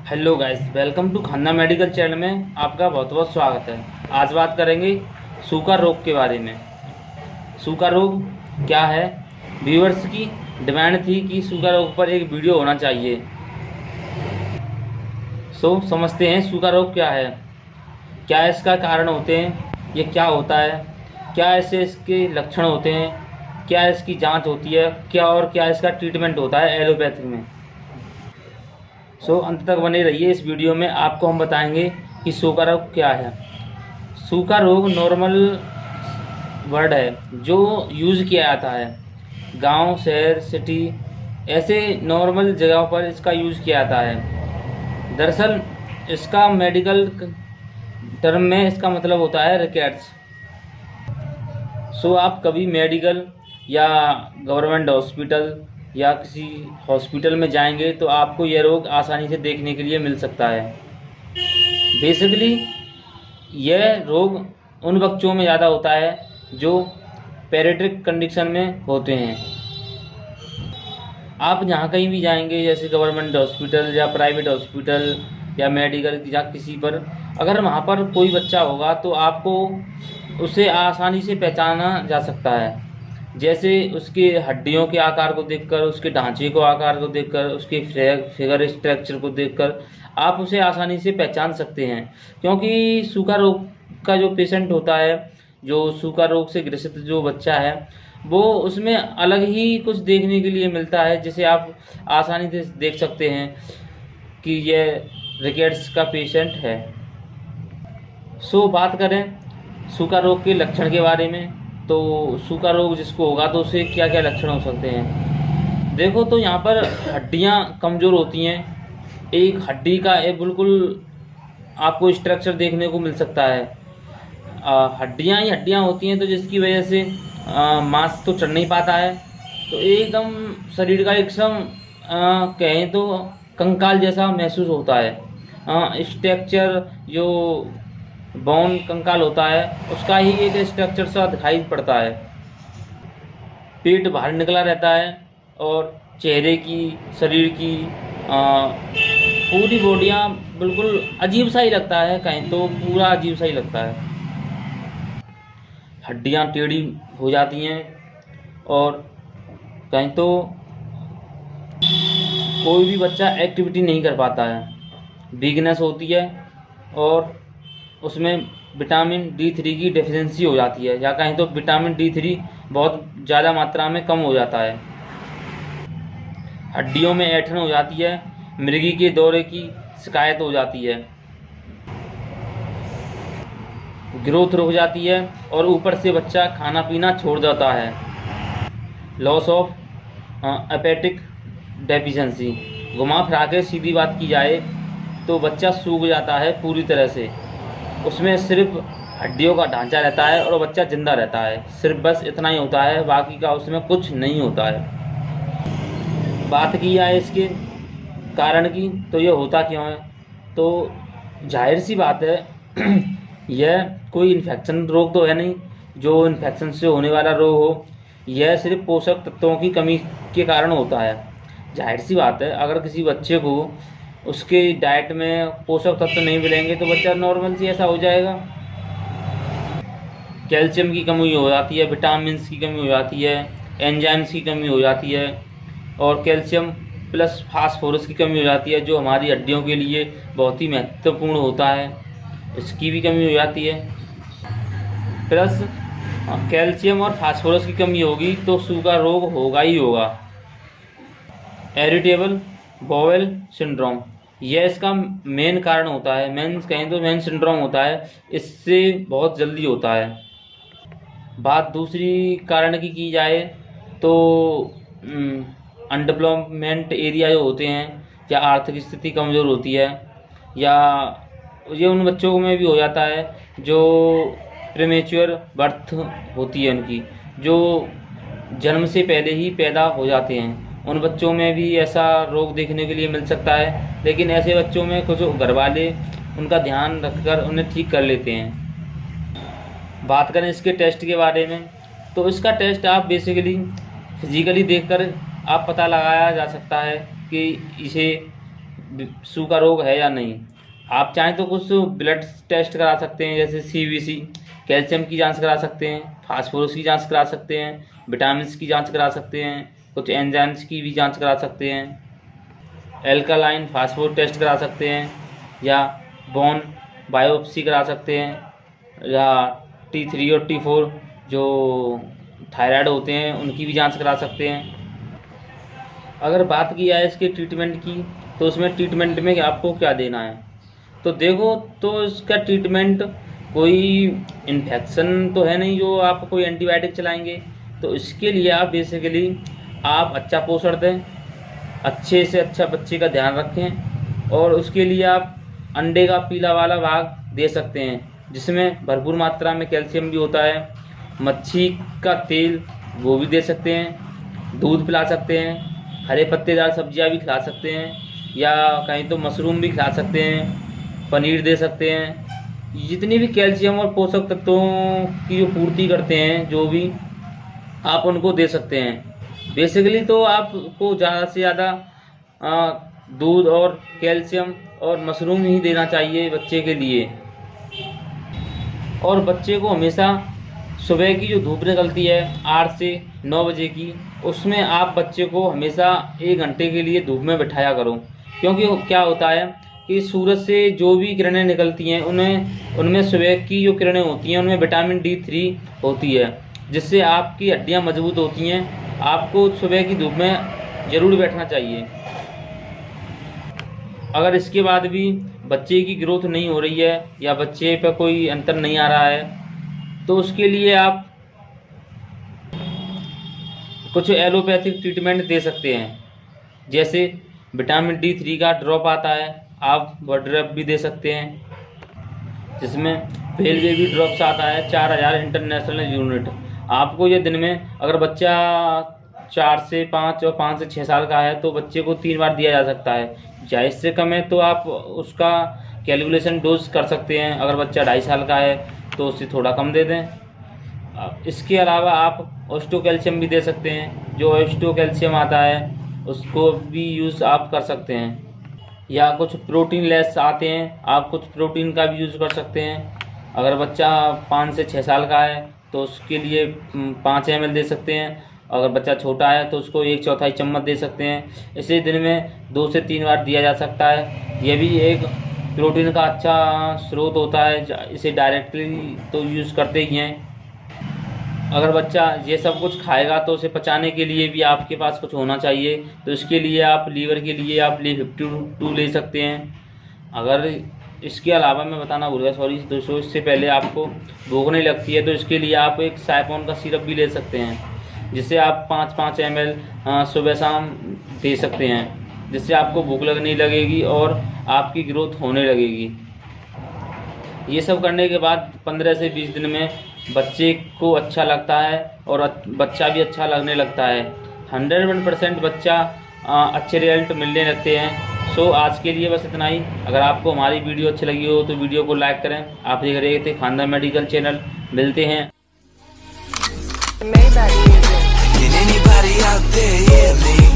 Hello guys, welcome to Khanna medical channel में आपका बहुत बहुत स्वागत है। आज बात करेंगे सूखा रोग के बारे में। सूखा रोग क्या है? व्यूअर्स की डिमांड थी कि सूखा रोग पर एक वीडियो होना चाहिए। समझते हैं सूखा रोग क्या है, क्या इसका कारण होते हैं, ये क्या होता है, क्या ऐसे इसके लक्षण होते हैं, क्या इसकी जांच होती है, क्या इसका ट्रीटमेंट होता है एलोपैथिक में। अंत तक बने रहिए। इस वीडियो में आपको हम बताएंगे कि सूखा रोग क्या है। सूखा रोग नॉर्मल वर्ड है जो यूज़ किया जाता है गांव, शहर, सिटी, ऐसे नॉर्मल जगहों पर इसका यूज़ किया जाता है। दरअसल इसका मेडिकल टर्म में इसका मतलब होता है रिकेट्स। आप कभी मेडिकल या गवर्नमेंट हॉस्पिटल या किसी हॉस्पिटल में जाएंगे तो आपको यह रोग आसानी से देखने के लिए मिल सकता है। बेसिकली यह रोग उन बच्चों में ज़्यादा होता है जो पेडियाट्रिक कंडीशन में होते हैं। आप जहाँ कहीं भी जाएंगे, जैसे गवर्नमेंट हॉस्पिटल या प्राइवेट हॉस्पिटल या मेडिकल या किसी पर, अगर वहाँ पर कोई बच्चा होगा तो आपको उसे आसानी से पहचाना जा सकता है। जैसे उसके हड्डियों के आकार को देखकर, उसके ढांचे को आकार को देखकर, उसके फिगर स्ट्रक्चर को देखकर आप उसे आसानी से पहचान सकते हैं। क्योंकि सूखा रोग का जो पेशेंट होता है, जो सूखा रोग से ग्रसित जो बच्चा है, वो उसमें अलग ही कुछ देखने के लिए मिलता है, जिसे आप आसानी से देख सकते हैं कि यह रिकेट्स का पेशेंट है। बात करें सूखा रोग के लक्षण के बारे में, तो सूखा रोग जिसको होगा तो उसे क्या क्या लक्षण हो सकते हैं। देखो तो यहाँ पर हड्डियाँ कमज़ोर होती हैं। एक हड्डी का बिल्कुल आपको स्ट्रक्चर देखने को मिल सकता है। हड्डियाँ ही हड्डियाँ होती हैं, तो जिसकी वजह से मांस तो चढ़ नहीं पाता है, तो एकदम शरीर का एकदम कहें तो कंकाल जैसा महसूस होता है। स्ट्रक्चर जो बोन कंकाल होता है उसका ही एक स्ट्रक्चर सा दिखाई पड़ता है। पेट बाहर निकला रहता है और चेहरे की, शरीर की पूरी बॉडियाँ बिल्कुल अजीब सा ही लगता है, कहीं तो पूरा अजीब सा ही लगता है। हड्डियाँ टेढ़ी हो जाती हैं और कहीं तो कोई भी बच्चा एक्टिविटी नहीं कर पाता है, वीकनेस होती है और उसमें विटामिन D3 की डेफिशिएंसी हो जाती है, या कहीं तो विटामिन D3 बहुत ज़्यादा मात्रा में कम हो जाता है। हड्डियों में ऐंठन हो जाती है, मिर्गी के दौरे की शिकायत हो जाती है, ग्रोथ रुक जाती है और ऊपर से बच्चा खाना पीना छोड़ देता है। लॉस ऑफ एपेटिक डेफिशिएंसी, घुमा फिरा के सीधी बात की जाए तो बच्चा सूख जाता है पूरी तरह से। उसमें सिर्फ हड्डियों का ढांचा रहता है और बच्चा जिंदा रहता है, सिर्फ बस इतना ही होता है, बाकी का उसमें कुछ नहीं होता है। बात की जाए इसके कारण की, तो ये होता क्यों है, तो जाहिर सी बात है यह कोई इन्फेक्शन रोग तो है नहीं जो इन्फेक्शन से होने वाला रोग हो। यह सिर्फ पोषक तत्वों की कमी के कारण होता है। जाहिर सी बात है, अगर किसी बच्चे को उसके डाइट में पोषक तत्व नहीं मिलेंगे तो बच्चा नॉर्मल सी ऐसा हो जाएगा। कैल्शियम की कमी हो जाती है, विटामिन्स की कमी हो जाती है, एंजाइम्स की कमी हो जाती है और कैल्शियम प्लस फास्फोरस की कमी हो जाती है, जो हमारी हड्डियों के लिए बहुत ही महत्वपूर्ण होता है, इसकी भी कमी हो जाती है। प्लस कैल्शियम और फास्फोरस की कमी होगी तो सूखा रोग होगा ही होगा। इरिटेबल बाउल सिंड्रोम, यह इसका मेन कारण होता है, मेन सिंड्रोम होता है, इससे बहुत जल्दी होता है। बात दूसरी कारण की जाए तो अनडेवलपमेंट एरिया जो होते हैं, या आर्थिक स्थिति कमज़ोर होती है, या ये उन बच्चों में भी हो जाता है जो प्रीमेच्योर बर्थ होती है उनकी, जो जन्म से पहले ही पैदा हो जाते हैं, उन बच्चों में भी ऐसा रोग देखने के लिए मिल सकता है। लेकिन ऐसे बच्चों में कुछ घर वाले उनका ध्यान रखकर उन्हें ठीक कर लेते हैं। बात करें इसके टेस्ट के बारे में, तो इसका टेस्ट आप बेसिकली फिजिकली देखकर आप पता लगाया जा सकता है कि इसे सू का रोग है या नहीं। आप चाहें तो कुछ ब्लड टेस्ट करा सकते हैं, जैसे CBC, कैल्शियम की जांच करा सकते हैं, फास्फोरस की जांच करा सकते हैं, विटामिन की जांच करा सकते हैं, कुछ एंजाइम्स की भी जांच करा सकते हैं, एल्कालाइन फास्फोर टेस्ट करा सकते हैं, या बोन बायोप्सी करा सकते हैं, या T3 और T4 जो थायराइड होते हैं उनकी भी जांच करा सकते हैं। अगर बात की जाए इसके ट्रीटमेंट की, तो उसमें ट्रीटमेंट में आपको क्या देना है, तो देखो, तो इसका ट्रीटमेंट कोई इन्फेक्शन तो है नहीं जो आप कोई एंटीबायोटिक चलाएंगे। तो इसके लिए आप बेसिकली आप अच्छा पोषण दें, अच्छे से अच्छा बच्चे का ध्यान रखें, और उसके लिए आप अंडे का पीला वाला भाग दे सकते हैं जिसमें भरपूर मात्रा में कैल्शियम भी होता है। मच्छी का तेल वो भी दे सकते हैं, दूध पिला सकते हैं, हरे पत्तेदार सब्जियां भी खिला सकते हैं, या कहीं तो मशरूम भी खिला सकते हैं, पनीर दे सकते हैं। जितनी भी कैल्शियम और पोषक तत्वों की जो पूर्ति करते हैं जो भी, आप उनको दे सकते हैं। बेसिकली तो आपको ज़्यादा से ज़्यादा दूध और कैल्शियम और मशरूम ही देना चाहिए बच्चे के लिए। और बच्चे को हमेशा सुबह की जो धूप निकलती है 8 से 9 बजे की, उसमें आप बच्चे को हमेशा 1 घंटे के लिए धूप में बिठाया करो। क्योंकि क्या होता है कि सूरज से जो भी किरणें निकलती हैं उनमें सुबह की जो किरणें होती हैं उनमें विटामिन D3 होती है, जिससे आपकी हड्डियां मजबूत होती हैं। आपको सुबह की धूप में ज़रूर बैठना चाहिए। अगर इसके बाद भी बच्चे की ग्रोथ नहीं हो रही है या बच्चे पर कोई अंतर नहीं आ रहा है, तो उसके लिए आप कुछ एलोपैथिक ट्रीटमेंट दे सकते हैं। जैसे विटामिन D3 का ड्रॉप आता है, आप वह ड्रॉप भी दे सकते हैं, जिसमें फेल बेबी ड्रॉप्स आता है 4000 इंटरनेशनल यूनिट। आपको ये दिन में, अगर बच्चा 4 से 5 और 5 से 6 साल का है तो बच्चे को 3 बार दिया जा सकता है। या इससे कम है तो आप उसका कैलकुलेशन डोज कर सकते हैं। अगर बच्चा 2.5 साल का है तो उससे थोड़ा कम दे दें। इसके अलावा आप ऑस्टियो कैल्शियम भी दे सकते हैं। जो ऑस्टियो कैल्शियम आता है उसको भी यूज़ आप कर सकते हैं, या कुछ प्रोटीन लेस आते हैं, आप कुछ प्रोटीन का भी यूज़ कर सकते हैं। अगर बच्चा 5 से 6 साल का है तो उसके लिए 5 ml दे सकते हैं। अगर बच्चा छोटा है तो उसको 1/4 चम्मच दे सकते हैं। इसे दिन में 2 से 3 बार दिया जा सकता है। यह भी एक प्रोटीन का अच्छा स्रोत होता है। इसे डायरेक्टली तो यूज़ करते ही हैं। अगर बच्चा ये सब कुछ खाएगा तो उसे पचाने के लिए भी आपके पास कुछ होना चाहिए। तो इसके लिए आप लीवर के लिए आप Li52 ले सकते हैं। अगर इसके अलावा मैं बताना भूल गया, सॉरी दोस्तों, इससे पहले आपको भूख नहीं लगती है तो इसके लिए आप एक साइपॉन का सिरप भी ले सकते हैं, जिसे आप 5-5 ml सुबह शाम दे सकते हैं, जिससे आपको भूख लगने लगेगी और आपकी ग्रोथ होने लगेगी। ये सब करने के बाद 15 से 20 दिन में बच्चे को अच्छा लगता है और बच्चा भी अच्छा लगने लगता है। 101% बच्चा अच्छे रिजल्ट मिलने लगते हैं। सो आज के लिए बस इतना ही। अगर आपको हमारी वीडियो अच्छी लगी हो तो वीडियो को लाइक करें। आप देख रहे थे खानदान मेडिकल चैनल। मिलते हैं। Can anybody out there hear me?